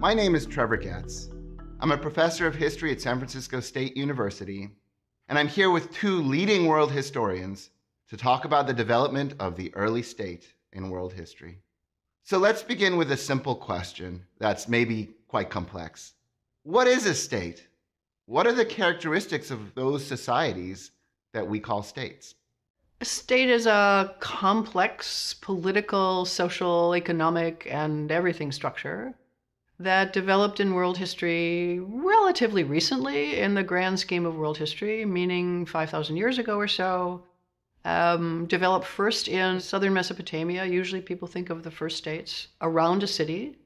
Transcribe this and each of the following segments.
My name is Trevor Getz. I'm a professor of history at San Francisco State University, and I'm here with two leading world historians to talk about the development of the early state in world history. So let's begin with a simple question that's maybe quite complex. What is a state? What are the characteristics of those societies that we call states? A state is a complex political, social, economic, and everything structure that developed in world history relatively recently in the grand scheme of world history, meaning 5,000 years ago or so. Developed first in southern Mesopotamia. Usually people think of the first states around a city.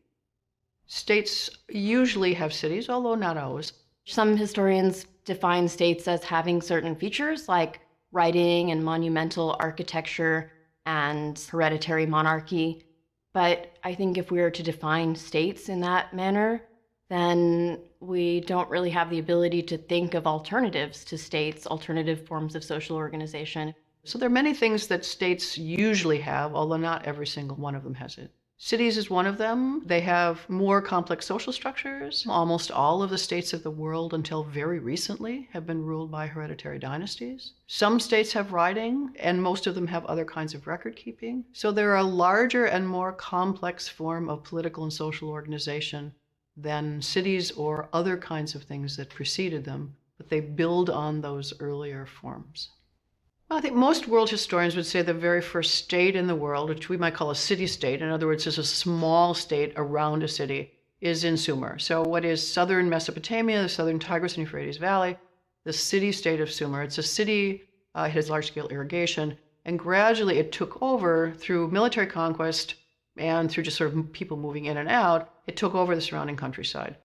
States usually have cities, although not always. Some historians define states as having certain features like writing and monumental architecture and hereditary monarchy. But I think if we were to define states in that manner, then we don't really have the ability to think of alternatives to states, alternative forms of social organization. So there are many things that states usually have, although not every single one of them has it. Cities is one of them. They have more complex social structures. Almost all of the states of the world until very recently have been ruled by hereditary dynasties. Some states have writing, and most of them have other kinds of record keeping. So they're a larger and more complex form of political and social organization than cities or other kinds of things that preceded them, but they build on those earlier forms. Well, I think most world historians would say the very first state in the world, which we might call a city-state, in other words, is a small state around a city, is in Sumer. So what is southern Mesopotamia, the southern Tigris and Euphrates Valley, the city-state of Sumer. It's a city, it has large-scale irrigation, and gradually it took over through military conquest and through just sort of people moving in and out, it took over the surrounding countryside.